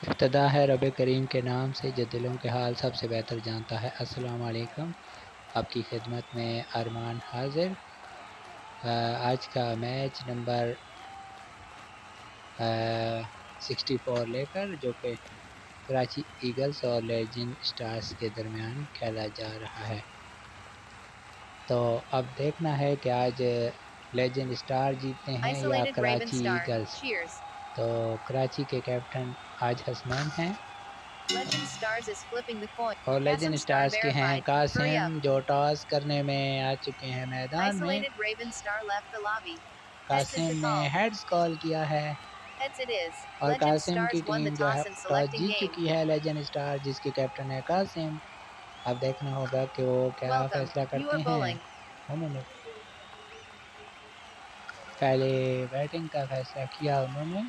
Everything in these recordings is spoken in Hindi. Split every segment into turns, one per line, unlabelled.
इब्तिदा है रब करीम के नाम से जो दिलों के हाल सबसे बेहतर जानता है। अस्सलाम वालेकुम। आपकी खिदमत में अरमान हाजिर। आज का मैच नंबर 64 लेकर जो कि कराची ईगल्स और लेजेंड स्टार्स के दरमियान खेला जा रहा है। तो अब देखना है कि आज लेजेंड स्टार जीतते हैं या
Isolated Raven
Karachi
Star.
Eagles.
Cheers.
तो कराची के कैप्टन आज हसनैन हैं
Legend Stars is flipping the coin.
और लेजेंड
Kasim Star
स्टार्स के हैं
verified. Hurry up.
कासिम जो टॉस करने में आ चुके हैं मैदान में।
Isolated Raven Star left the lobby. Heads is
Qasim
the
ने
call.
हेड्स कॉल किया है
Heads it is.
और
Legend
कासिम की
Stars won the
टीम जो है
toss and
toss
selecting
Jeet
game.
चुकी है। लेजेंड स्टार जिसके कैप्टन है कासिम। अब देखना होगा कि वो क्या
Welcome.
फैसला
You
करते
are
हैं।
bowling.
उन्होंने पहले बैटिंग का फैसला किया उन्होंने।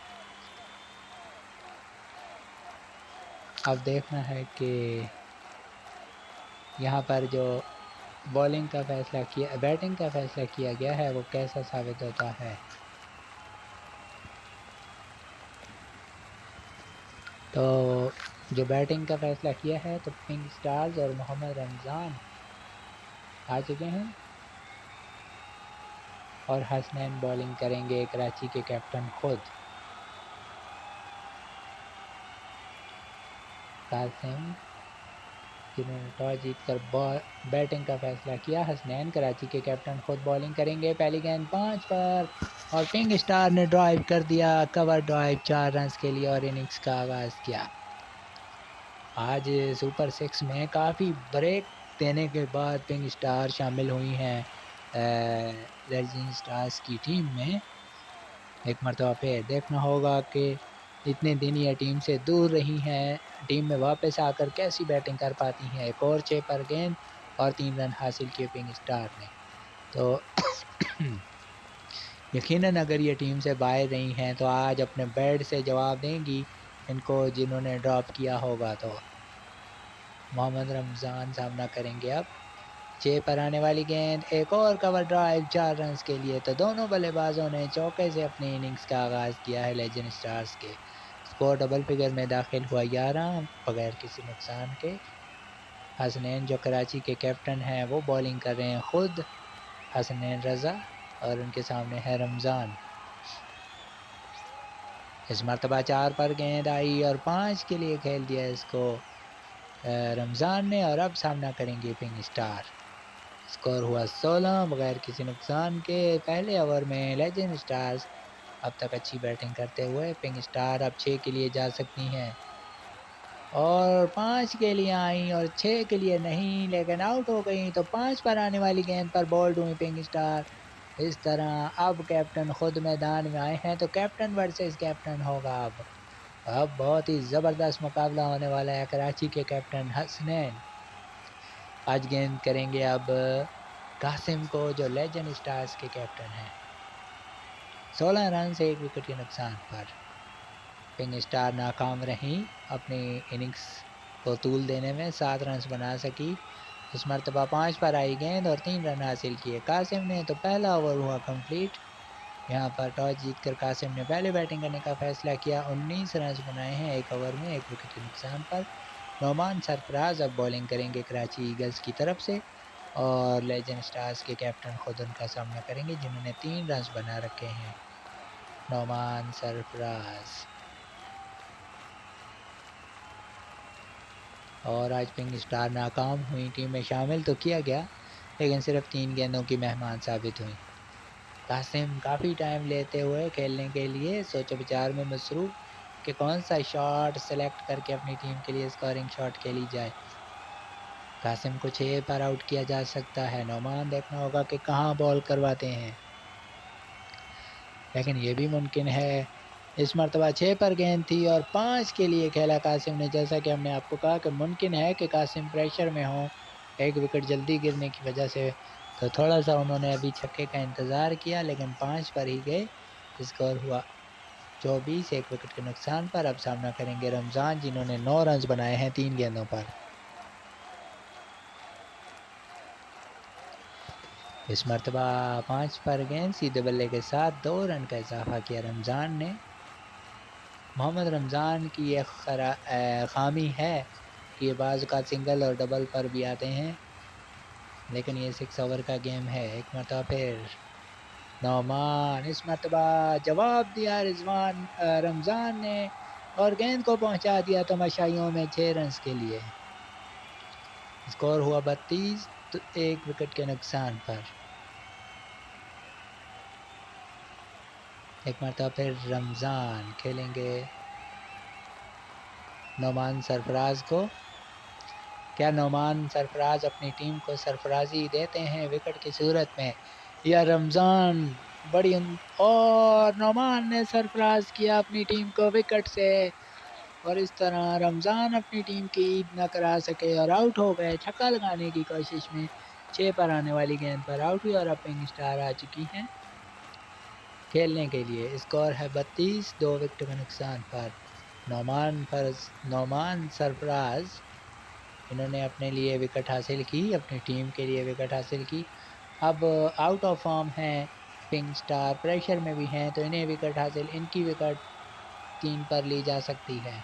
अब देखना है कि यहाँ पर जो बॉलिंग का फैसला किया बैटिंग का फैसला किया गया है वो कैसा साबित होता है। तो जो बैटिंग का फैसला किया है तो पिंक स्टार्स और मोहम्मद रमज़ान आ चुके हैं और हसनैन बॉलिंग करेंगे कराची के कैप्टन खुद। कासिम जिन्होंने टॉस जीतकर बैटिंग का फैसला किया। हसनैन कराची के कैप्टन खुद बॉलिंग करेंगे। पहली गेंद 5 पर और पिंक स्टार ने ड्राइव कर दिया। कवर ड्राइव 4 रन के लिए और इनिंग्स का आगाज़ किया। आज सुपर 6 में काफ़ी ब्रेक देने के बाद पिंक स्टार शामिल हुई हैं लेजेंड स्टार्स की टीम में। एक मरतबा फिर देखना होगा कि इतने दिन ये टीम से दूर रही हैं, टीम में वापस आकर कैसी बैटिंग कर पाती हैं। एक और 6 पर गेंद और 3 रन हासिल किए पिंक स्टार ने। तो यकीनन अगर ये टीम से बाहर रही हैं तो आज अपने बैट से जवाब देंगी इनको जिन्होंने ड्रॉप किया होगा। तो मोहम्मद रमज़ान सामना करेंगे अब। 6 पर आने वाली गेंद एक और कवर ड्राइव 4 रन के लिए। तो दोनों बल्लेबाजों ने चौके से अपनी इनिंग्स का आगाज़ किया है लेजेंड स्टार्स के। स्कोर डबल फिगर में दाखिल हुआ 11 बगैर किसी नुकसान के। हसनैन जो कराची के कैप्टन हैं वो बॉलिंग कर रहे हैं खुद हसनैन रज़ा और उनके सामने है रमज़ान। इस मरतबा 4 पर गेंद आई और 5 के लिए खेल दिया इसको रमज़ान ने और अब सामना करेंगे पिंक स्टार। स्कोर हुआ 16 बगैर किसी नुकसान के। पहले ओवर में लेजेंड स्टार्स अब तक अच्छी बैटिंग करते हुए पिंक स्टार अब 6 के लिए जा सकती हैं और 5 के लिए आई और 6 के लिए नहीं लेकिन आउट हो गई। तो 5 पर आने वाली गेंद पर बोल्ड हुई पिंक स्टार। इस तरह अब कैप्टन खुद मैदान में आए हैं तो कैप्टन वर्सेस कैप्टन होगा अब बहुत ही ज़बरदस्त मुकाबला होने वाला है। कराची के कैप्टन हसनैन आज गेंद करेंगे अब कासिम को जो लेजेंड स्टार्स के कैप्टन हैं। 16 रन से 1 विकेट के नुकसान पर पिंक स्टार नाकाम रहीं अपनी इनिंग्स को तूल देने में। 7 रन बना सकी। इस मरतबा 5 पर आई गेंद और 3 रन हासिल किए कासिम ने। तो पहला ओवर हुआ कंप्लीट। यहाँ पर टॉस जीतकर कासिम ने पहले बैटिंग करने का फैसला किया। 19 रन बनाए हैं एक ओवर में 1 विकेट के नुकसान पर। नोमान सरफराज अब बॉलिंग करेंगे कराची ईगल्स की तरफ से और लेजेंड स्टार्स के कैप्टन खुद उनका सामना करेंगे जिन्होंने 3 रन बना रखे हैं। नोमान सरफराज और आज पिंक स्टार नाकाम हुई। टीम में शामिल तो किया गया लेकिन सिर्फ 3 गेंदों की मेहमान साबित हुई। कासिम काफ़ी टाइम लेते हुए खेलने के लिए सोचो विचार में मसरूफ़ कि कौन सा शॉट सेलेक्ट करके अपनी टीम के लिए स्कोरिंग शॉट खेली जाए। कासिम को 6 पर आउट किया जा सकता है। नोमान देखना होगा कि कहाँ बॉल करवाते हैं लेकिन ये भी मुमकिन है। इस मरतबा 6 पर गेंद थी और 5 के लिए खेला कासिम ने। जैसा कि हमने आपको कहा कि मुमकिन है कि कासिम प्रेशर में हो 1 विकेट जल्दी गिरने की वजह से। तो थोड़ा-सा उन्होंने अभी छक्के का इंतज़ार किया लेकिन 5 पर ही गए। स्कोर हुआ 24 1 विकेट के नुकसान पर। अब सामना करेंगे रमज़ान जिन्होंने 9 रन बनाए हैं 3 गेंदों पर। इस मरतबा 5 पर गेंद सीधे बल्ले के साथ 2 रन का इजाफा किया रमज़ान ने। मोहम्मद रमज़ान की ये ख़ामी है कि ये बाज़ का सिंगल और डबल पर भी आते हैं, लेकिन ये 6 ओवर का गेम है। एक मरतबा फिर नौमान, इस मरतबा जवाब दिया रमज़ान ने और गेंद को पहुंचा दिया तमाशाइयों में 6 रन्स के लिए। स्कोर हुआ 32 तो 1 विकेट के नुकसान पर। एक मरतबा फिर रमज़ान खेलेंगे नौमान सरफराज को। क्या नौमान सरफराज अपनी टीम को सरफराजी देते हैं विकेट की सूरत में, या रमज़ान और नौमान ने सरफराज किया अपनी टीम को विकेट से, और इस तरह रमज़ान अपनी टीम की ईद न करा सके और आउट हो गए छक्का लगाने की कोशिश में। 6 पर आने वाली गेंद पर आउट हुई और अब पिंक स्टार आ चुकी हैं खेलने के लिए। स्कोर है 32 2 विकेट के नुकसान पर। नौमान सरफराज इन्होंने अपने लिए विकेट हासिल की, अपनी टीम के लिए विकेट हासिल की। अब आउट ऑफ फॉर्म हैं पिंक स्टार, प्रेशर में भी हैं, तो इन्हें विकेट हासिल, इनकी विकेट 3 पर ली जा सकती है।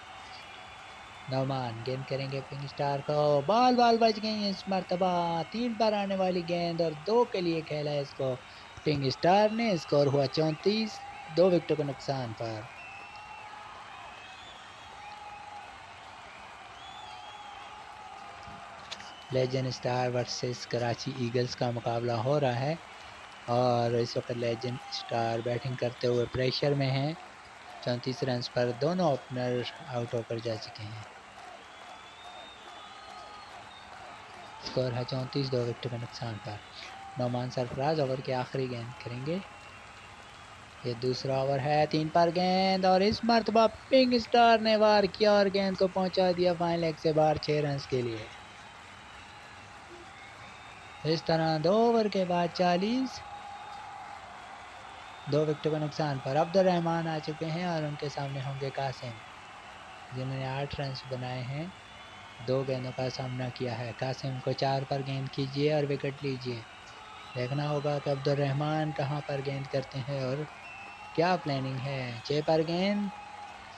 नौमान गेंद करेंगे पिंक स्टार को, बॉल बच गई इस मरतबा। 3 पर आने वाली गेंद और 2 के लिए खेला है इसको पिंक स्टार ने। स्कोर हुआ 34 2 विकेटों के नुकसान पर। Legend star versus Karachi eagles का मुकाबला हो रहा है और इस वक्त लेजेंड स्टार बैटिंग करते हुए प्रेशर में हैं। 34 रन्स पर दोनों ओपनर आउट होकर जा चुके हैं। स्कोर है 34 2 विकेट के नुकसान पर। नौमान सरफराज ओवर की आखिरी गेंद करेंगे। ये दूसरा ओवर है, 3 पर गेंद और इस मरतबा पिंक स्टार ने वार किया और गेंद को पहुंचा दिया फाइन लेग से बाहर 6 रन्स के लिए। इस तरह 2 ओवर के बाद 40 2 विकेट के नुकसान पर। अब्दुल रहमान आ चुके हैं और उनके सामने होंगे कासिम, जिन्होंने 8 रन्स बनाए हैं, 2 गेंदों का सामना किया है। कासिम को 4 पर गेंद कीजिए और विकेट लीजिए। देखना होगा कि अब्दुल रहमान कहां पर गेंद करते हैं और क्या प्लानिंग है। 6 पर गेंद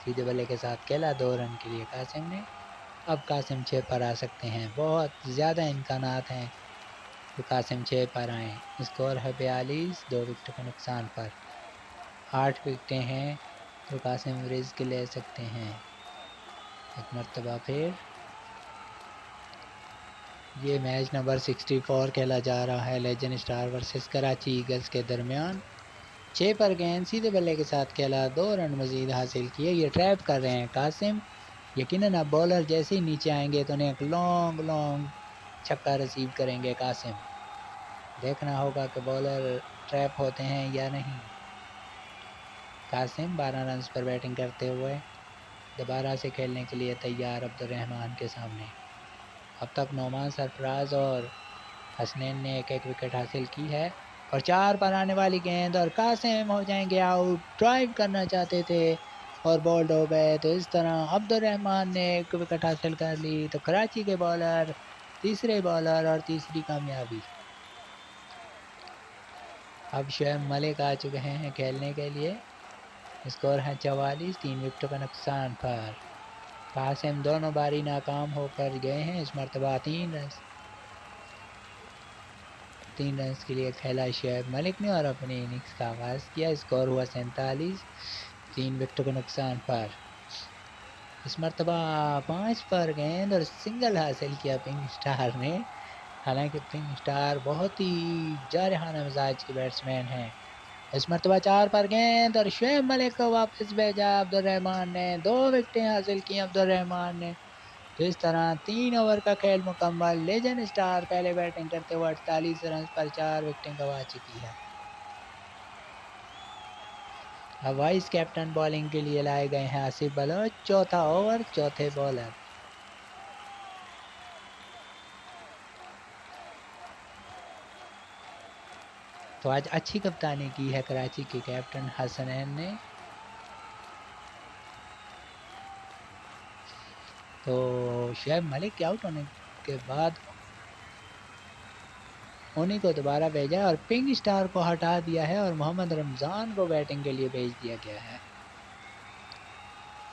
सीधे बल्ले के साथ खेला 2 रन के लिए कासिम ने। अब कासिम 6 पर आ सकते हैं, बहुत ज़्यादा इम्कानात हैं कि कासिम 6 पर आएँ। स्कोर है 42 2 विकेट के नुकसान पर। 8 विकेटें हैं तो कासिम रिस्क ले सकते हैं। एक मरतबा फिर ये मैच नंबर 64 खेला जा रहा है legend star versus Karachi eagles के दरमियान। 6 पर गेंद सीधे बल्ले के साथ खेला, 2 रन मजीद हासिल किए। ये ट्रैप कर रहे हैं कासिम, यकीनन अब बॉलर जैसे ही नीचे आएंगे तो उन्हें एक लॉन्ग छक्का रिसीव करेंगे कासिम। देखना होगा कि बॉलर ट्रैप होते हैं या नहीं। कासिम 12 रन पर बैटिंग करते हुए दोबारा से खेलने के लिए तैयार अब्दुल रहमान के सामने। अब तक नौमान सरफराज और हसनैन ने एक एक विकेट हासिल की है और 4 पर आने वाली गेंद और कासिम हो जाएंगे आउट। ड्राइव करना चाहते थे और बॉल्ड हो गए, तो इस तरह अब्दुल रहमान ने एक विकेट हासिल कर ली। तो कराची के बॉलर तीसरे बॉलर और तीसरी कामयाबी। अब शोएब मलिक आ चुके हैं खेलने के लिए। स्कोर है 44 3 विकेटों का नुकसान पर। कासिम दोनों बारी नाकाम होकर गए हैं। इस मरतबा 3 रन के लिए खेला शोएब मलिक ने और अपनी इनिंग्स का आगाज़ किया। स्कोर हुआ 47 3 विकेटों के नुकसान पर। इस मरतबा 5 पर गेंद और सिंगल हासिल किया पिंक स्टार ने। हालांकि पिंक स्टार बहुत ही जारहाना मिजाज के बैट्समैन हैं। इस मरतबा 4 पर गेंद और शोएब मलिक को वापस भेजा अब्दुल रहमान ने। 2 विकेटें हासिल की अब्दुल रहमान ने। तो इस तरह 3 ओवर का खेल मुकम्मल। लेजेंड स्टार पहले बैटिंग करते हुए 48 रन पर 4 विकेटें गंवा चुकी है। अब वाइस कैप्टन बॉलिंग के लिए लाए गए हैं आसिफ बलोच। चौथा ओवर, चौथे बॉलर। तो आज अच्छी कप्तानी की है कराची के कैप्टन हसनैन ने। तो शोएब मलिक के आउट होने के बाद उन्हीं को दोबारा भेजा और पिंक स्टार को हटा दिया है और मोहम्मद रमज़ान को बैटिंग के लिए भेज दिया गया है।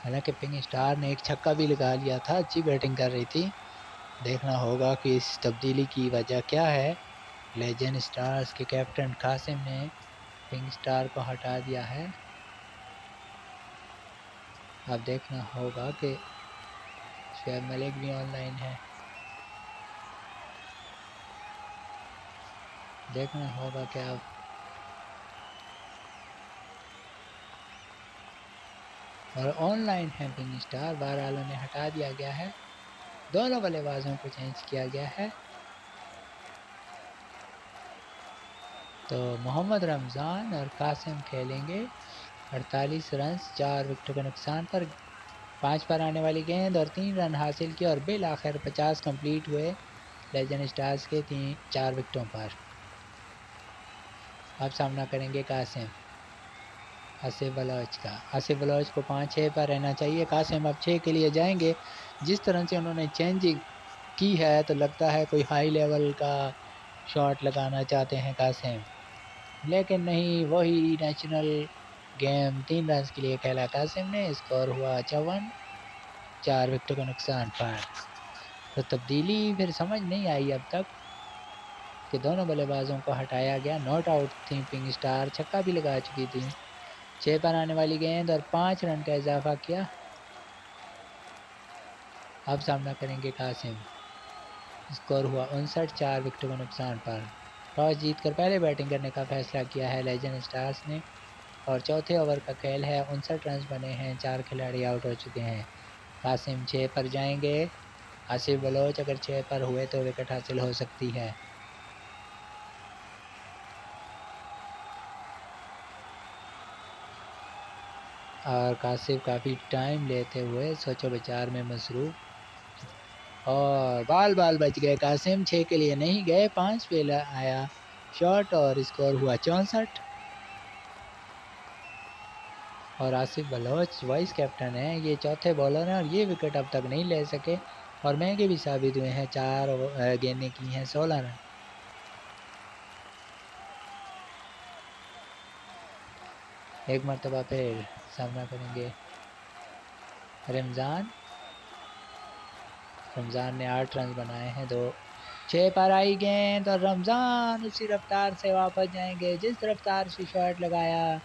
हालांकि पिंक स्टार ने एक छक्का भी लगा लिया था, अच्छी बैटिंग कर रही थी। देखना होगा कि इस तब्दीली की वजह क्या है। लेजेंड स्टार्स के कैप्टन कासिम ने पिंक स्टार को हटा दिया है। अब देखना होगा कि शुएब मलिक भी ऑनलाइन है। देखना होगा क्या और ऑनलाइन है पिंक स्टार। बहरहाल उन्हें हटा दिया गया है। दोनों बल्लेबाजों को चेंज किया गया है। तो मोहम्मद रमज़ान और कासिम खेलेंगे। 48 रन 4 विकेटों के नुकसान पर 5 पर आने वाली गेंद और 3 रन हासिल किए और बिल आखिर 50 कंप्लीट हुए लेजेंड स्टार्स के 4 विकेटों पर। अब सामना करेंगे कासिम आसिफ बलोच का। आसिफ बलोच को 5-6 पर रहना चाहिए। कासिम अब 6 के लिए जाएंगे। जिस तरह से उन्होंने चेंजिंग की है तो लगता है कोई हाई लेवल का शॉट लगाना चाहते हैं कासिम, लेकिन नहीं, वही नेशनल गेम 3 रन के लिए खेला कासिम ने। स्कोर हुआ 54 4 विकेटों के नुकसान पर। तो तब्दीली फिर समझ नहीं आई अब तक कि दोनों बल्लेबाजों को हटाया गया। नॉट आउट थी पिंक स्टार, छक्का भी लगा चुकी थी। 6 पर आने वाली गेंद और 5 रन का इजाफा किया। अब सामना करेंगे कासिम। स्कोर हुआ 59 4 विकेटों के नुकसान पर। टॉस जीतकर पहले बैटिंग करने का फैसला किया है लेजेंड स्टार्स ने और चौथे ओवर का खेल है। 59 रन बने हैं, 4 खिलाड़ी आउट हो चुके हैं। कासिम 6 पर जाएंगे। आसिफ बलोच अगर 6 पर हुए तो विकेट हासिल हो सकती है। और कासिफ काफ़ी टाइम लेते हुए सोचो विचार में मसरूफ और बाल बाल बच गए। कासिम 6 के लिए नहीं गए, 5 पे आया शॉट और स्कोर हुआ 64। और आसिफ बलोच वाइस कैप्टन है, ये चौथे बॉलर हैं और ये विकेट अब तक नहीं ले सके और महंगे भी साबित हुए हैं। 4 गेंदें की हैं, 16 रन। एक मरतबा फिर सामना करेंगे रमज़ान। रमज़ान ने 8 रन बनाए हैं। 6 पर आई गेंद और रमज़ान उसी रफ्तार से वापस जाएंगे जिस रफ्तार से शॉट लगाया।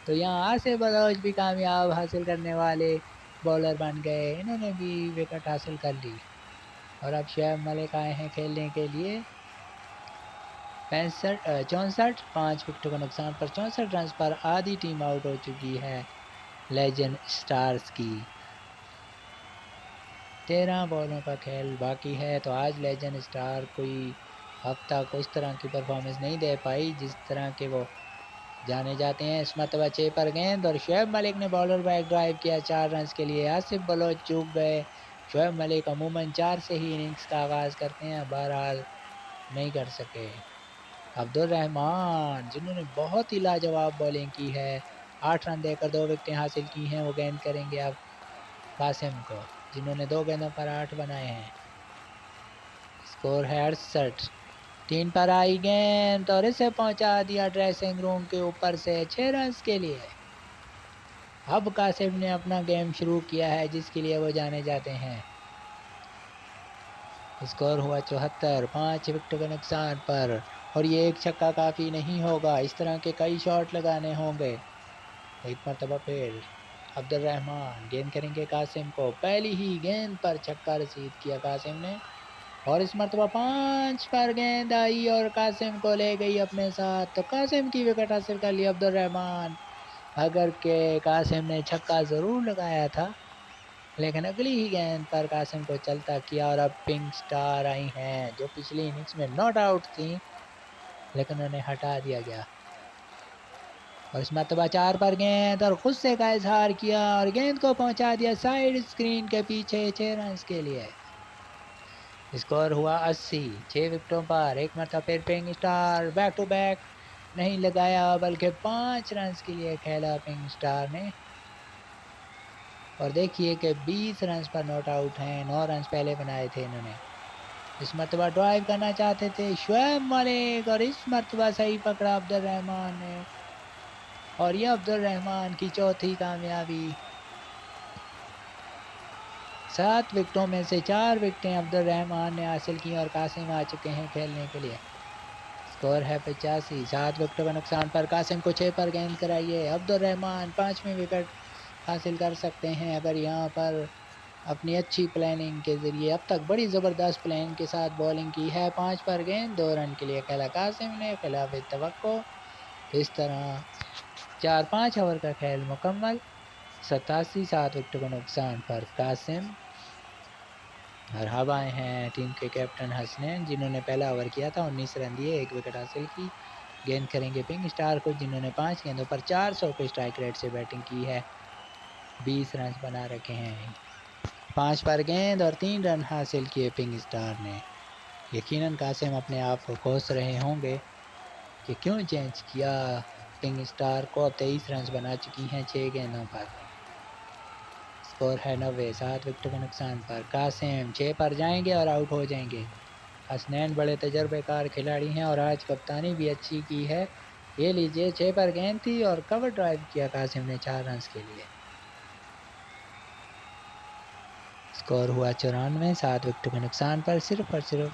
तो यहाँ आसिफ बलोच भी कामयाब हासिल करने वाले बॉलर बन गए, इन्होंने भी विकेट हासिल कर ली। और अब शुएब मलिक आए हैं खेलने के लिए। 64 5 विकेटों का नुकसान पर 64 रन पर आधी टीम आउट हो चुकी है लेजेंड स्टार्स की। 13 बॉलों का खेल बाकी है। तो आज लेजेंड स्टार कोई हफ्ता को इस तरह की परफॉर्मेंस नहीं दे पाई जिस तरह के वो जाने जाते हैं। इस मरतबा 6 पर गेंद और शुएब मलिक ने बॉलर बैक ड्राइव किया 4 रन के लिए। आसिफ बलोच चूक गए। शुएब मलिक अमूमन 4 से ही इनिंग्स का आगाज़ करते हैं, बहरहाल नहीं कर सके। अब्दुल रहमान जिन्होंने बहुत ही लाजवाब बॉलिंग की है, 8 रन देकर 2 विकेटें हासिल की हैं, वो गेंद करेंगे अब कासिम को जिन्होंने 2 गेंदों पर 8 बनाए हैं। स्कोर है 68। 3 पर आई गेंद और इसे पहुंचा दिया ड्रेसिंग रूम के ऊपर से 6 रन के लिए। अब कासिम ने अपना गेम शुरू किया है जिसके लिए वो जाने जाते हैं। स्कोर हुआ 74 5 विकेटों के नुकसान पर। और ये एक छक्का काफ़ी नहीं होगा, इस तरह के कई शॉट लगाने होंगे। एक मरतबा फिर अब्दुल रहमान गेंद करेंगे कासिम को। पहली ही गेंद पर छक्का रसीद किया कासिम ने और इस मरतबा 5 पर गेंद आई और कासिम को ले गई अपने साथ। तो कासिम की विकेट हासिल कर ली अब्दुल रहमान। अगर के कासिम ने छक्का ज़रूर लगाया था लेकिन अगली ही गेंद पर कासिम को चलता किया। और अब पिंक स्टार आई हैं जो पिछली इनिंग्स में नॉट आउट थी लेकिन उन्हें हटा दिया गया। और इस मरतबा 4 पर गेंद और गुस्से का इजहार किया और गेंद को पहुंचा दिया साइड स्क्रीन के पीछे 6 रन के लिए। स्कोर हुआ 80 6 विकेटों पर। एक मरतबा फिर pink star back to back नहीं लगाया बल्कि 5 रन के लिए खेला पिंक स्टार ने। और देखिए कि 20 रन पर नॉट आउट हैं, 9 रन पहले बनाए थे इन्होंने। इस मरतबा ड्राइव करना चाहते थे शुएब मलिक और इस मरतबा सही पकड़ा अब्दुल रहमान ने और यह अब्दुल रहमान की चौथी कामयाबी। 7 विकेटों में से 4 विकेटें अब्दुल रहमान ने हासिल की और कासिम आ चुके हैं खेलने के लिए। स्कोर है 85। 7 विकेटों का नुकसान पर कासिम को 6 पर गेंद कराइए। अब्दुल रहमान 5वीं विकेट हासिल कर सकते हैं अगर यहाँ पर अपनी अच्छी प्लानिंग के ज़रिए। अब तक बड़ी ज़बरदस्त प्लानिंग के साथ बॉलिंग की है। 5 पर गेंद 2 रन के लिए खेला कासिम ने खिलाफ तवक्को। इस तरह 4-5 ओवर का खेल मुकम्मल। 87। 7 विकेटों का नुकसान पर कासिम। और अब आए हैं टीम के कैप्टन हसनैन जिन्होंने पहला ओवर किया था, 19 रन दिए, 1 विकेट हासिल की। गेंद करेंगे पिंक स्टार को जिन्होंने 5 गेंदों पर 400 के स्ट्राइक रेट से बैटिंग की है। 20 रन बना रखे हैं। 5 पर गेंद और 3 रन हासिल किए पिंक स्टार ने। यकीनन कासिम अपने आप को कोस रहे होंगे कि क्यों चेंज किया पिंक स्टार को। अब 23 रन बना चुकी हैं 6 गेंदों पर। स्कोर है 90। 7 विकेटों के नुकसान पर कासिम 6 पर जाएंगे और आउट हो जाएंगे। हसनैन बड़े तजर्बेकार खिलाड़ी हैं और आज कप्तानी भी अच्छी की है। ये लीजिए 6 पर गेंद थी और कवर ड्राइव किया कासिम ने 4 रन के लिए। स्कोर हुआ 94। 7 विकेटों के नुकसान पर सिर्फ और सिर्फ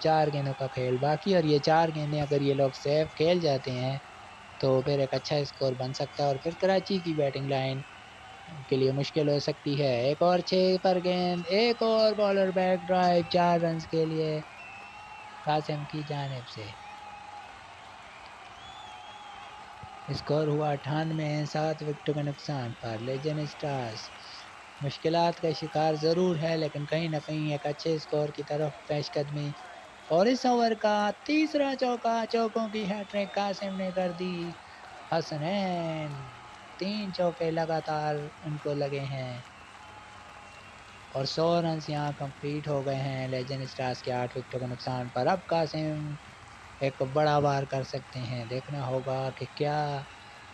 4 गेंदों का खेल बाकी और ये 4 गेंदें अगर ये लोग सेफ खेल जाते हैं तो फिर एक अच्छा स्कोर बन सकता है और फिर कराची की बैटिंग लाइन के लिए मुश्किल हो सकती है। एक और 6 पर गेंद, एक और बॉलर बैक ड्राइव 4 रन के लिए कासिम की जानिब से। स्कोर हुआ 98। 7 विकेटों के नुकसान पर लेजेंड स्टार्स मुश्किलात का शिकार ज़रूर है लेकिन कहीं ना कहीं एक अच्छे स्कोर की तरफ पेशकदमी। और इस ओवर का तीसरा चौका, चौकों की हैट्रिक कासिम ने कर दी। हसनैन 3 चौके लगातार उनको लगे हैं और 100 रन यहाँ कंप्लीट हो गए हैं लेजेंड स्टार्स के 8 विकेटों के नुकसान पर। अब कासिम एक बड़ा वार कर सकते हैं। देखना होगा कि क्या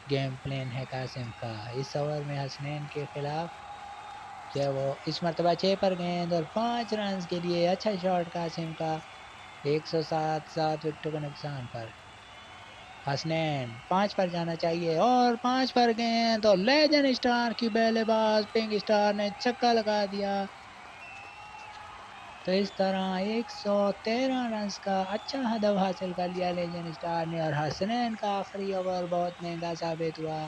गेम प्लान है कासिम का इस ओवर में हसनैन के खिलाफ। क्या वो इस मरतबा 6 पर गेंद और 5 रन के लिए अच्छा शॉट कासिम का। 107। 7 विकेटों के नुकसान पर हसनैन 5 पर जाना चाहिए और 5 पर गेंद और लेजेंड स्टार की बल्लेबाज पिंक स्टार ने छक्का लगा दिया। तो इस तरह 113 रन का अच्छा हदफ हासिल कर लिया लेजेंड स्टार ने और हसनैन का आखिरी ओवर बहुत महंगा साबित हुआ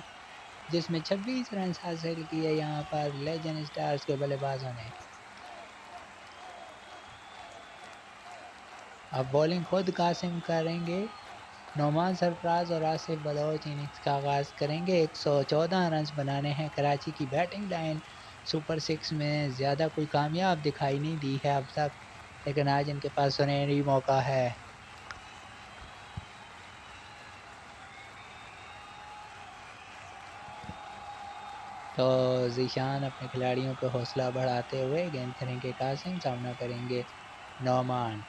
जिसमें 26 रन हासिल किए यहाँ पर लेजेंड स्टार्स के बल्लेबाजों ने। अब बॉलिंग खुद कासिम करेंगे। नोमान सरफराज और आसिफ बलोच इनिंग्स का आगाज़ करेंगे। 114 रन बनाने हैं। कराची की बैटिंग लाइन सुपर 6 में ज़्यादा कोई कामयाब दिखाई नहीं दी है अब तक लेकिन आज इनके पास सुनहरी मौका है। तो ज़ीशान अपने खिलाड़ियों को हौसला बढ़ाते हुए गेंद करेंगे कासिम, सामना करेंगे नोमान।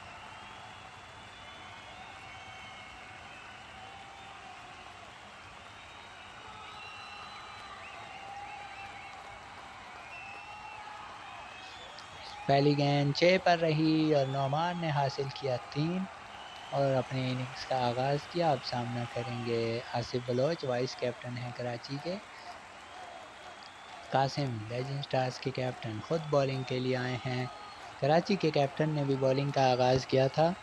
पहली गेंद 6 पर रही और नोमान ने हासिल किया 3 और अपने इनिंग्स का आगाज़ किया। अब सामना करेंगे आसिफ बलोच, वाइस कैप्टन हैं कराची के। कासिम लेजेंड स्टार्स के कैप्टन खुद बॉलिंग के लिए आए हैं। कराची के कैप्टन ने भी बॉलिंग का आगाज़ किया था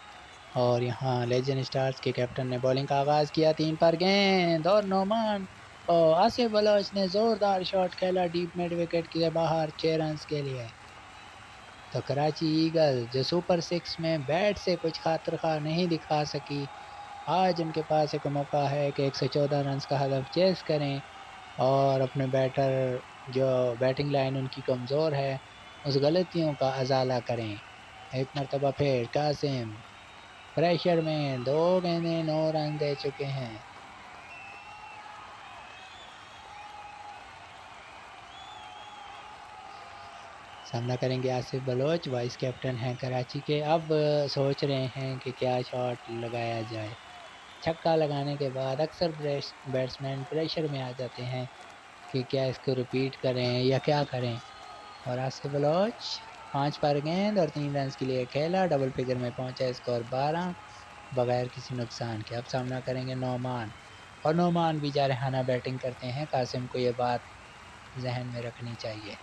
और यहाँ लेजेंड स्टार्स के कैप्टन ने बॉलिंग का आगाज़ किया। 3 पर गेंद और नोमान और आसिफ बलोच ने ज़ोरदार शॉट खेला डीप मिड विकेट के बाहर 6 रन के लिए। तो कराची ईगल जो सुपर 6 में बैट से कुछ खातिर खा नहीं दिखा सकी, आज उनके पास एक मौका है कि 114 रन का हदफ चेस करें और अपने बैटर जो बैटिंग लाइन उनकी कमज़ोर है उस गलतियों का अजाला करें। एक मरतबा फिर कासिम प्रेशर में 2 गेंदें 9 रन दे चुके हैं। सामना करेंगे आसिफ बलोच, वाइस कैप्टन हैं कराची के। अब सोच रहे हैं कि क्या शॉट लगाया जाए। छक्का लगाने के बाद अक्सर बैट्समैन प्रेशर में आ जाते हैं कि क्या इसको रिपीट करें या क्या करें। और आसिफ बलोच 5 पर गेंद और 3 रन के लिए खेला, डबल फिगर में पहुंचा, स्कोर 12 बगैर किसी नुकसान के। अब सामना करेंगे नोमान और नोमान भी जारहाना बैटिंग करते हैं। कासिम को ये बात जहन में रखनी चाहिए।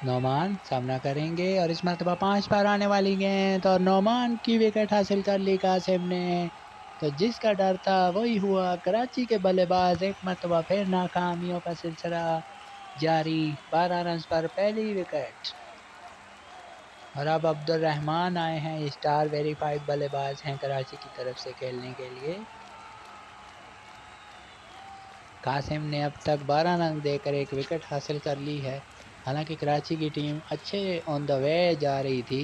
नोमान सामना करेंगे और इस मरतबा 5 पर आने वाली गेंद और नोमान की विकेट हासिल कर ली कासिम ने। तो जिसका डर था वही हुआ। कराची के बल्लेबाज एक मरतबा फिर नाकामियों का सिलसिला जारी। 12 रन पर पहली विकेट। और अब अब्दुल रहमान आए हैं, स्टार वेरीफाइड बल्लेबाज हैं कराची की तरफ से खेलने के लिए। कासिम ने अब तक 12 रन देकर एक विकेट हासिल कर ली है। हालांकि कराची की टीम अच्छे ऑन द वे जा रही थी।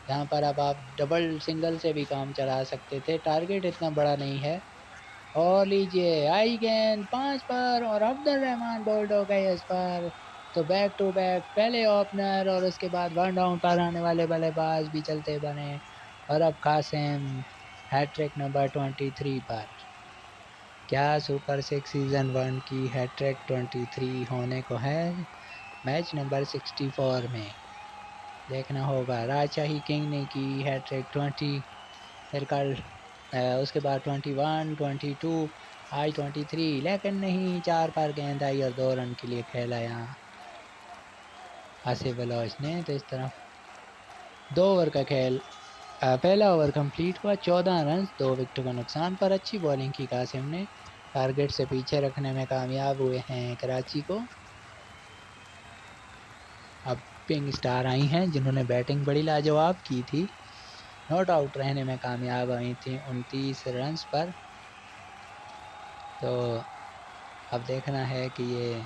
यहाँ पर अब आप डबल सिंगल से भी काम चला सकते थे, टारगेट इतना बड़ा नहीं है। और लीजिए आई गेंद 5 पर और अब्दुल रहमान बोल्ड हो गए इस पर। तो बैक टू बैक पहले ओपनर और उसके बाद वन डाउन पर आने वाले बल्लेबाज भी चलते बने। और अब कासिम हैट्रिक नंबर 23 पर। क्या सुपर सिक्स सीजन 1 की हैट्रिक 23 होने को है मैच नंबर 64 में। देखना होगा। राजशाही किंग ने की हैट्रिक 20, फिर कल उसके बाद 21, 22, आज 23, लेकिन नहीं, 4 पर गेंद आई और 2 रन के लिए खेला यहाँ आसिफ बलोच ने। तो इस तरह 2 ओवर का खेल, पहला ओवर कंप्लीट हुआ। 14 रन 2 विकेटों का नुकसान पर अच्छी बॉलिंग की कासिम ने। टारगेट से पीछे रखने में कामयाब हुए हैं कराची को। अब पिंक स्टार आई हैं जिन्होंने बैटिंग बड़ी लाजवाब की थी, नॉट आउट रहने में कामयाब हुई थी 29 रन्स पर। तो अब देखना है कि ये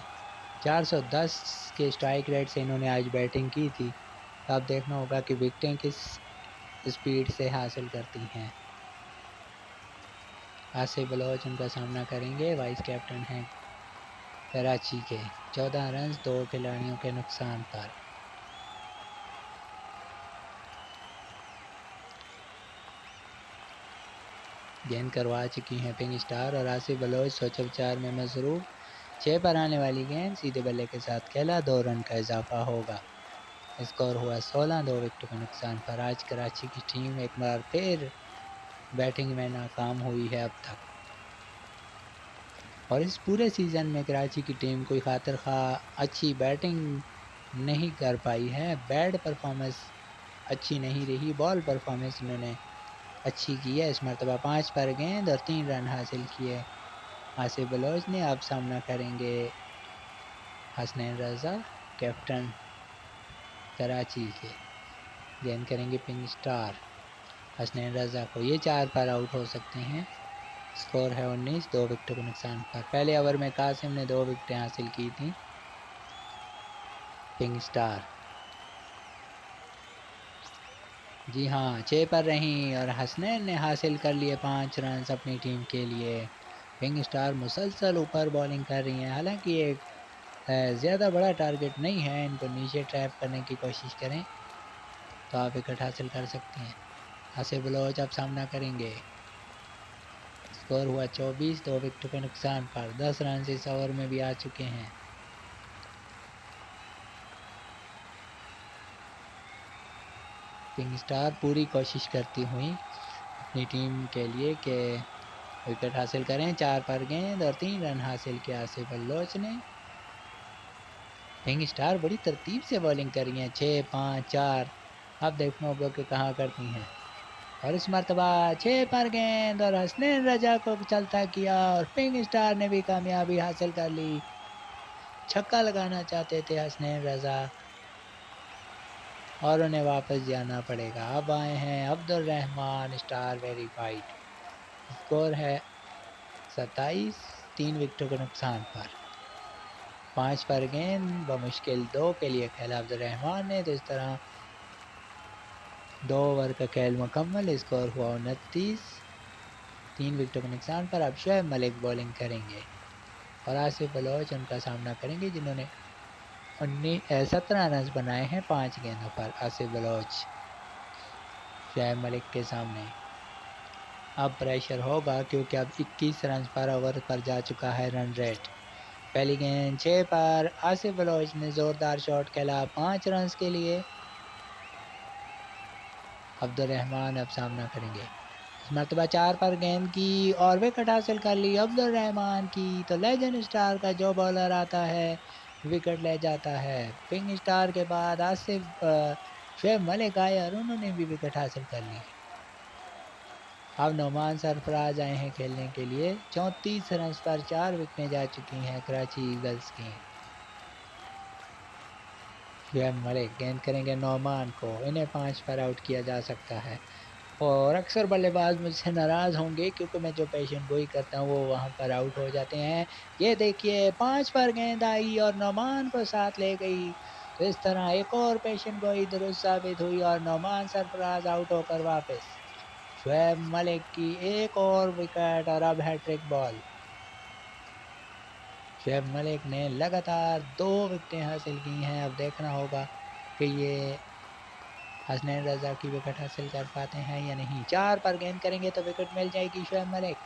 410 के स्ट्राइक रेट से इन्होंने आज बैटिंग की थी। तो अब देखना होगा कि विकेटें किस स्पीड से हासिल करती हैं। आसिफ बलोच उनका सामना करेंगे, वाइस कैप्टन हैं कराची के। 14 रन 2 खिलाड़ियों के नुकसान पर। गेंद करवा चुकी हैं पिंक स्टार और आसिफ बलोच सोच विचार में मसरूफ। 6 पर आने वाली गेंद सीधे बल्ले के साथ खेला, 2 रन का इजाफा होगा। स्कोर हुआ 16, 2 विकेटों के नुकसान पर। आज कराची की टीम एक बार फिर बैटिंग में नाकाम हुई है अब तक। और इस पूरे सीज़न में कराची की टीम कोई खातिर खा अच्छी बैटिंग नहीं कर पाई है। बैट परफॉर्मेंस अच्छी नहीं रही, बॉल परफॉर्मेंस इन्होंने अच्छी की है। इस मरतबा 5 पर गेंद और 3 रन हासिल किए आसिफ बलोच ने। अब सामना करेंगे हसनैन रज़ा, कैप्टन कराची के। गेंद करेंगे पिंक स्टार हसनैन रज़ा को। ये 4 पर आउट हो सकते हैं। स्कोर है 19, 2 विकेटों के नुकसान पर। पहले ओवर में कासिम ने 2 विकेटें हासिल की थी। पिंक स्टार जी हाँ 6 पर रहीं और हसनैन ने हासिल कर लिए 5 रन अपनी टीम के लिए। पिंक स्टार मुसलसल ऊपर बॉलिंग कर रही हैं। हालांकि एक ज़्यादा बड़ा टारगेट नहीं है, इनको नीचे ट्रैप करने की कोशिश करें तो आप विकेट हासिल कर सकते हैं। आसिफ बलोच अब सामना करेंगे। स्कोर हुआ 24, 2 विकेटों के नुकसान पर। 10 रन इस ओवर में भी आ चुके हैं। पिंक स्टार पूरी कोशिश करती हुई अपनी टीम के लिए कि विकेट हासिल करें। 4 पर गेंद और 3 रन हासिल किया आसिफ बलोच ने। पिंक स्टार बड़ी तरतीब से बॉलिंग कर रही हैं, 6, 5, 4। अब देखना होगा कि कहाँ करती हैं। और इस मरतबा 6 पर गेंद और हसनैन रजा को चलता किया और पिंक स्टार ने भी कामयाबी हासिल कर ली। छक्का लगाना चाहते थे हसनैन रजा और उन्हें वापस जाना पड़ेगा। अब आए हैं Abdul Rahman, star verified. Score है 27, 3 विकेटों के नुकसान पर। 5 पर गेंद बमुश्किल 2 के लिए खेला अब्दुल रहमान ने। तो इस तरह 2 ओवर का खेल मुकम्मल। स्कोर हुआ 29, 3 विकेटों के नुकसान पर। अब शोएब मलिक बॉलिंग करेंगे और आसिफ बलोच उनका सामना करेंगे जिन्होंने 17 रन बनाए हैं 5 गेंदों पर। आसिफ बलोच शोएब मलिक के सामने अब प्रेशर होगा क्योंकि अब 21 रन पर ओवर पर जा चुका है रन रेट। पहली गेंद 6 पर आसिफ बलोच ने ज़ोरदार शॉट खेला 5 रन के लिए। अब्दुल रहमान अब सामना करेंगे। इस मरतबा 4 पर गेंद की और विकेट हासिल कर ली अब्दुल रहमान की। तो लेजेंड स्टार का जो बॉलर आता है विकेट ले जाता है। पिंक स्टार के बाद आसिफ शुएब मलिक आए और उन्होंने भी विकेट हासिल कर ली। अब नोमान सरफराज आए हैं खेलने के लिए। 34 रन पर 4 विकेटें जा चुकी हैं कराची ईगल्स की। शुएब मलिक गेंद करेंगे नोमान को, इन्हें 5 पर आउट किया जा सकता है। और अक्सर बल्लेबाज मुझसे नाराज़ होंगे क्योंकि मैं जो पेशन गोई करता हूँ वो वहाँ पर आउट हो जाते हैं। ये देखिए 5 पर गेंद आई और नोमान को साथ ले गई। तो इस तरह एक और पेशन गोई दुरुस्त साबित हुई और नोमान सरफराज आउट होकर वापस। शुएब मलिक की एक और विकेट और अब हैट्रिक बॉल। शुएब मलिक ने लगातार 2 विकेटें हासिल की हैं। अब देखना होगा कि ये हसनैन रज़ा की विकेट हासिल कर पाते हैं या नहीं। 4 पर गेंद करेंगे तो विकेट मिल जाएगी शुएब मलिक,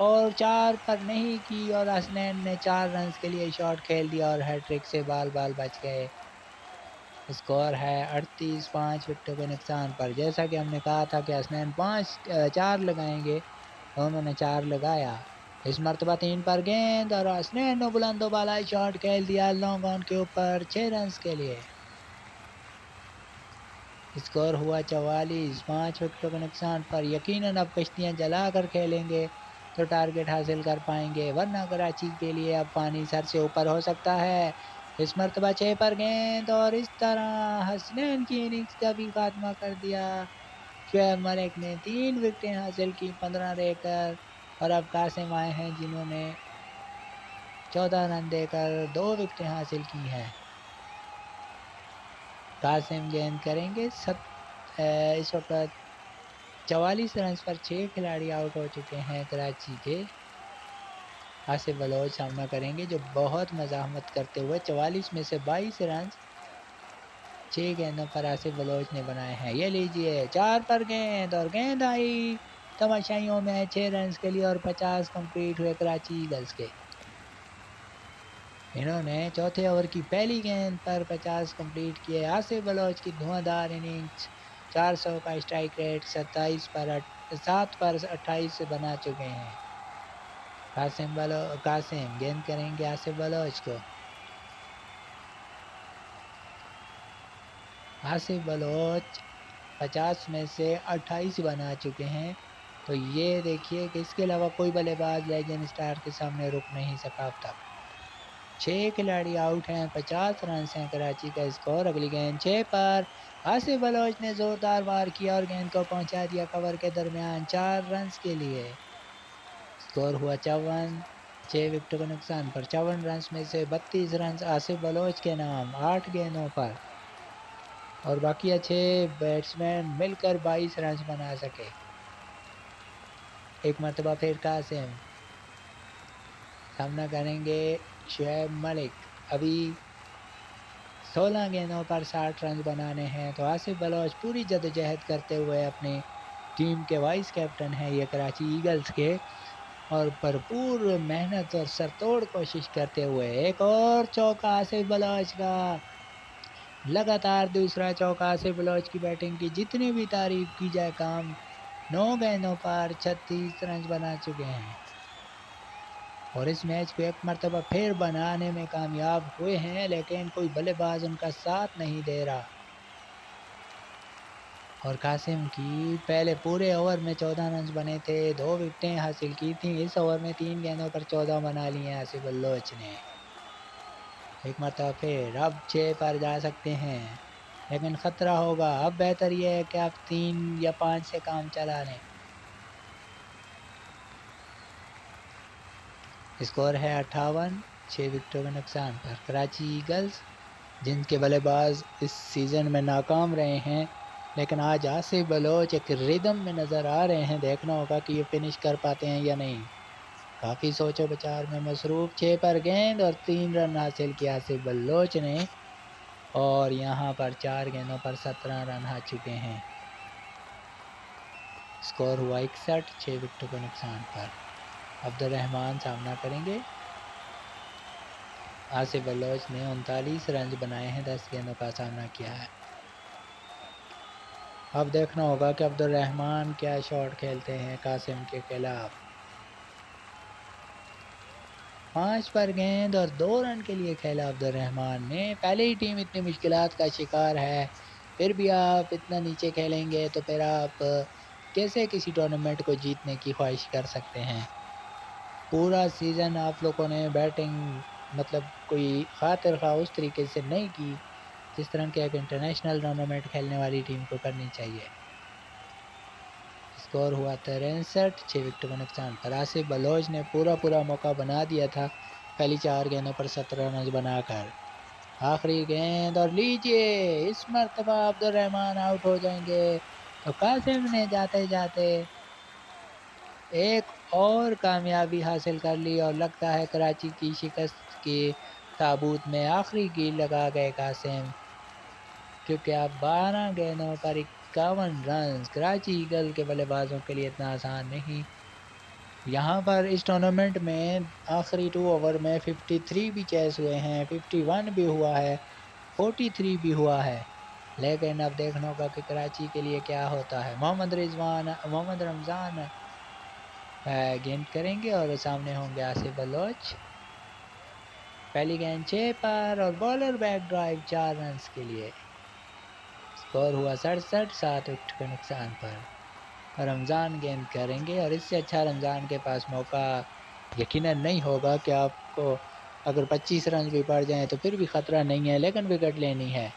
और 4 पर नहीं की और हसनैन ने 4 रन्स के लिए शॉट खेल दिया और हैट्रिक से बाल-बाल बच गए। स्कोर है 38, 5 विकेटों के नुकसान पर। जैसा कि हमने कहा था कि हसनैन 4 लगाएँगे, तो उन्होंने 4 लगाया। इस मर्तबा 3 पर गेंद और हसनैन ने बुलंद-बाला शॉट खेल दिया लॉन्ग ऑन के ऊपर 6 रन्स के लिए। स्कोर हुआ 44, 5 विकेटों के नुकसान पर। यकीनन अब कश्तियाँ जलाकर खेलेंगे तो टारगेट हासिल कर पाएँगे, वरना कराची के लिए अब पानी सर से ऊपर हो सकता है। इस मर्तबा 6 पर गेंद और इस तरह हसनैन की इनिंग्स का भी खात्मा कर दिया। शुएब मलिक ने 3 विकेटें हासिल की 15 देकर, और अब कासिम आए हैं जिन्होंने 14 रन देकर 2 विकेटें हासिल की हैं। कासिम गेंद करेंगे इस वक़्त 44 रन्स पर 6 खिलाड़ी आउट हो चुके हैं कराची के। आसिफ बलोच सामना करेंगे जो बहुत मज़ाहमत करते हुए 44 में से 22 रन 6 गेंदों पर आसिफ बलोच ने बनाए हैं। ये लीजिए 4 पर गेंद और गेंद आई तमाशाइयों में 6 रन्स के लिए और 50 कंप्लीट हुए कराची ईगल्स के। इन्होंने चौथे ओवर की पहली गेंद पर 50 कंप्लीट किए। आसिफ बलोच की धुआंधार इनिंग्स, 400 का स्ट्राइक रेट, 7 पर 28 से बना चुके हैं। कासिम गेंद करेंगे आसिफ बलोच को। आसिफ बलोच 50 में से 28 बना चुके हैं। तो ये देखिए कि इसके अलावा कोई बल्लेबाज लेजेंड स्टार के सामने रुक नहीं सका अब तक। 6 खिलाड़ी आउट हैं, 50 रन हैं कराची का स्कोर। अगली गेंद 6 पर आसिफ बलोच ने जोरदार वार किया और गेंद को पहुंचा दिया कवर के दरमियान 4 रन के लिए। स्कोर हुआ 54, 6 विकेटों के नुकसान पर। 54 रन में से 32 रन आसिफ बलोच के नाम 8 गेंदों पर, और बाकी अच्छे बैट्समैन मिलकर 22 रन बना सके। एक मरतबा फिर कासिम सामना करेंगे शुएब मलिक। अभी 16 गेंदों पर 60 रन बनाने हैं, तो आसिफ बलोच पूरी जद्दोजहद करते हुए अपनी टीम के वाइस कैप्टन हैं ये कराची ईगल्स के, और भरपूर मेहनत और सरतोड़ कोशिश करते हुए एक और चौका आसिफ बलोच का। लगातार दूसरा चौका आसिफ बलोच की बैटिंग की जितनी भी तारीफ की जाए कम। 9 गेंदों पर 36 रन बना चुके हैं और इस मैच को एक मरतबा फिर बनाने में कामयाब हुए हैं, लेकिन कोई बल्लेबाज उनका साथ नहीं दे रहा। और कासिम की पहले पूरे ओवर में 14 रन बने थे, 2 विकेटें हासिल की थी। इस ओवर में 3 गेंदों पर 14 बना लिए हैं आसिफ बलोच ने। एक मरतबा फिर अब 6 पर जा सकते हैं, लेकिन ख़तरा होगा। अब बेहतर ये है कि आप 3 या 5 से काम चला लें। स्कोर है 58, 6 विकेटों के नुकसान पर। कराची ईगल्स जिनके बल्लेबाज इस सीज़न में नाकाम रहे हैं, लेकिन आज आसिफ बलोच एक रिदम में नज़र आ रहे हैं। देखना होगा कि ये फिनिश कर पाते हैं या नहीं। काफ़ी सोचो विचार में मसरूफ़ 6 पर गेंद और 3 रन हासिल किया आसिफ बलोच ने, और यहाँ पर 4 गेंदों पर 17 रन आ चुके हैं। स्कोर हुआ 61, 6 विकेटों के नुकसान पर। अब्दुल रहमान सामना करेंगे। आसिफ बलोच ने 39 रन बनाए हैं, 10 गेंदों का सामना किया है। अब देखना होगा कि अब्दुल रहमान क्या शॉट खेलते हैं कासिम के खिलाफ। 5 पर गेंद और 2 रन के लिए खेला अब्दुर्रहमान ने। पहले ही टीम इतनी मुश्किलात का शिकार है, फिर भी आप इतना नीचे खेलेंगे तो फिर आप कैसे किसी टूर्नामेंट को जीतने की ख्वाहिश कर सकते हैं। पूरा सीज़न आप लोगों ने बैटिंग मतलब कोई खातिर खा उस तरीके से नहीं की जिस तरह की एक इंटरनेशनल टूर्नामेंट खेलने वाली टीम को करनी चाहिए। स्कोर हुआ 63, 6 विकेटों के नुकसान पर। आसिफ बलोच ने पूरा मौका बना दिया था पहली 4 गेंदों पर 17 रन बनाकर। आखिरी गेंद और लीजिए इस मर्तबा अब्दुर्रहमान आउट हो जाएंगे तो कासिम ने जाते जाते एक और कामयाबी हासिल कर ली और लगता है कराची की शिकस्त के ताबूत में आखिरी कील लगा गए कासिम, क्योंकि अब 12 गेंदों पर 51 रन कराची ईगल के बल्लेबाजों के लिए इतना आसान नहीं। यहाँ पर इस टूर्नामेंट में आखिरी 2 ओवर में 53 भी चेस हुए हैं, 51 भी हुआ है, 43 भी हुआ है, लेकिन अब देखना होगा कि कराची के लिए क्या होता है। मोहम्मद रमज़ान गेंद करेंगे और सामने होंगे आसिफ बलोच। पहली गेंद 6 पर और बॉलर बैक ड्राइव 4 रन के लिए। स्कोर हुआ 67, 7 विकेट के नुकसान पर। रमज़ान गेंद करेंगे और इससे अच्छा रमज़ान के पास मौका यकीनन नहीं होगा कि आपको अगर 25 रन भी पड़ जाएं तो फिर भी ख़तरा नहीं है, लेकिन विकेट लेनी है।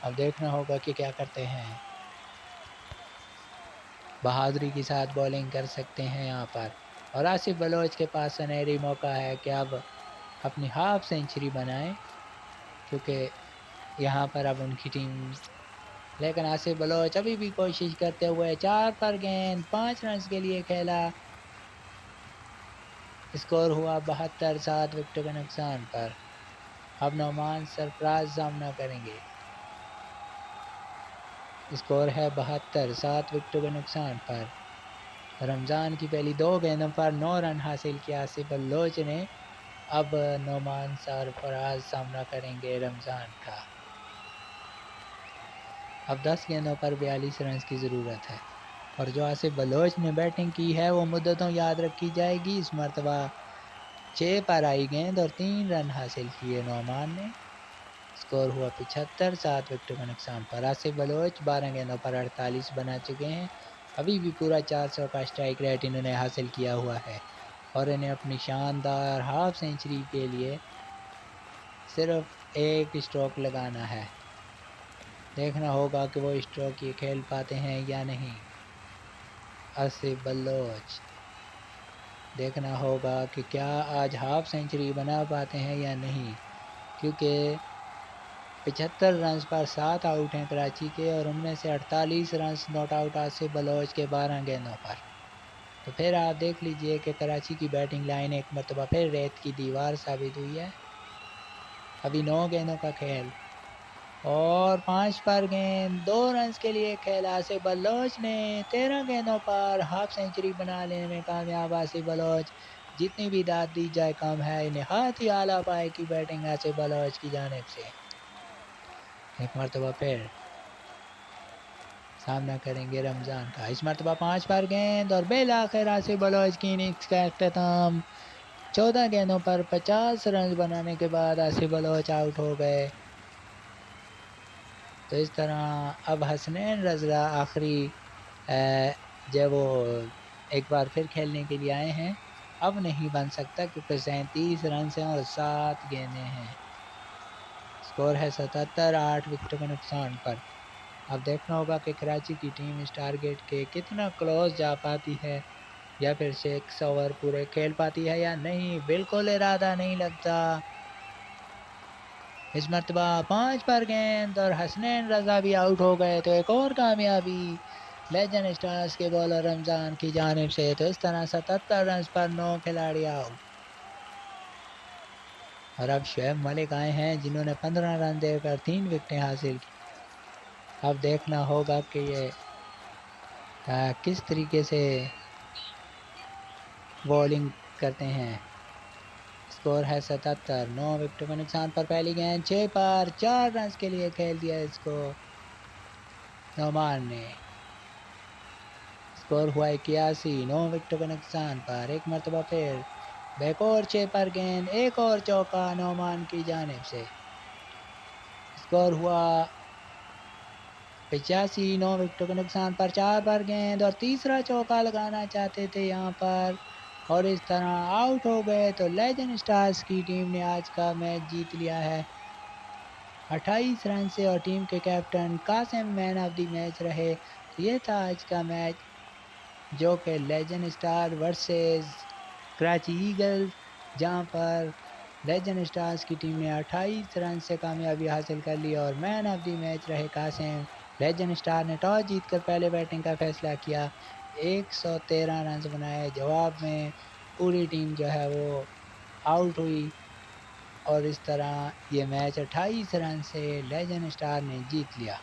अब देखना होगा कि क्या करते हैं। बहादुरी के साथ बॉलिंग कर सकते हैं यहाँ पर और आसिफ बलोच के पास सुनहरी मौका है कि अब अपनी हाफ सेंचुरी बनाएं, क्योंकि यहाँ पर अब उनकी टीम, लेकिन आसिफ बलोच अभी भी कोशिश करते हुए 4 पर गेंद 5 रन के लिए खेला। स्कोर हुआ 72, 7 विकेटों के नुकसान पर। अब नोमान सरफराज सामना करेंगे। स्कोर है 72, 7 विकेटों के नुकसान पर। रमज़ान की पहली 2 गेंदों पर 9 रन हासिल किया आसिफ बलोच ने। अब नोमान सरफराज सामना करेंगे रमज़ान का। अब 10 गेंदों पर 42 रन की ज़रूरत है और जो आसिफ बलोच ने बैटिंग की है वो मुद्दतों याद रखी जाएगी। इस मरतबा 6 पर आई गेंद और 3 रन हासिल किए नोमान ने। स्कोर हुआ 75, 7 विकेटों के नुकसान पर। आसिफ बलोच 12 गेंदों पर 48 बना चुके हैं। अभी भी पूरा 400 का स्ट्राइक रेट इन्होंने हासिल किया हुआ है और इन्हें अपनी शानदार हाफ सेंचुरी के लिए सिर्फ एक स्ट्रोक लगाना है। देखना होगा कि वो स्ट्रोक ये खेल पाते हैं या नहीं। आसिफ बलोच, देखना होगा कि क्या आज हाफ सेंचुरी बना पाते हैं या नहीं, क्योंकि 75 रन पर 7 आउट हैं कराची के और उनमें से 48 run not out Asif Baloch के 12 गेंदों पर। तो फिर आप देख लीजिए कि कराची की बैटिंग लाइन एक मरतबा फिर रेत की दीवार साबित हुई है। अभी 9 गेंदों का खेल और 5 पर गेंद 2 रन के लिए खेला आसिफ बलोच ने। 13 गेंदों पर हाफ सेंचुरी बना लेने में कामयाब आसिफ बलोच। जितनी भी दाद दी जाए कम है। नहायत ही आला पाए की बैटिंग आसिफ बलोच की जानिब से। एक मरतबा फिर सामना करेंगे रमज़ान का। इस मरतबा 5 पर गेंद और बेल आखिर आसिफ बलोच की इनिंग्स का अख्ताम। 14 गेंदों पर 50 रन बनाने के बाद आसिफ बलोच आउट हो गए। तो इस तरह अब हसनैन रज़ा आखिरी जब वो एक बार फिर खेलने के लिए आए हैं, अब नहीं बन सकता क्योंकि 37 रन हैं और 7 गेंदें हैं। स्कोर है 77, 8 विकेटों के नुकसान पर। अब देखना होगा कि कराची की टीम इस टारगेट के कितना क्लोज जा पाती है या फिर 6 ओवर पूरे खेल पाती है या नहीं। बिल्कुल इरादा नहीं लगता। इस मरतबा 5 पर गेंद और हसनैन रज़ा भी आउट हो गए तो एक और कामयाबी लेजेंड स्टार्स के बॉलर रमज़ान की जानिब से। तो इस तरह 77 रन पर 9 खिलाड़ी आउट और अब शुएब मलिक आए हैं जिन्होंने 15 रन देकर 3 विकेटें हासिल की। अब देखना होगा कि ये किस तरीके से बॉलिंग करते हैं। स्कोर है 77, 9 विकेटों के नुकसान पर। पहली गेंद 6 पर 4 रन के लिए खेल दिया इसको नोमान ने। स्कोर हुआ 81, 9 विकेटों के नुकसान पर। एक मरतबा फिर बैक और 6 पर गेंद, एक और चौका नोमान की जानिब से। स्कोर हुआ 85, 9 विकेटों के नुकसान पर 4 पर गेंद और तीसरा चौका लगाना चाहते थे यहाँ पर और इस तरह आउट हो गए। तो लेजेंड स्टार्स की टीम ने आज का मैच जीत लिया है 28 रन से और टीम के captain Qasim man of the match रहे। तो ये था आज का मैच जो कि legend star versus Karachi eagles, जहां पर लेजेंड स्टार्स की टीम ने 28 रन से कामयाबी हासिल कर ली और मैन ऑफ द मैच रहे कासिम। लेजेंड स्टार ने टॉस जीतकर पहले बैटिंग का फैसला किया, 113 रन बनाए। जवाब में पूरी टीम जो है वो आउट हुई और इस तरह ये मैच 28 रन से लेजेंड स्टार ने जीत लिया।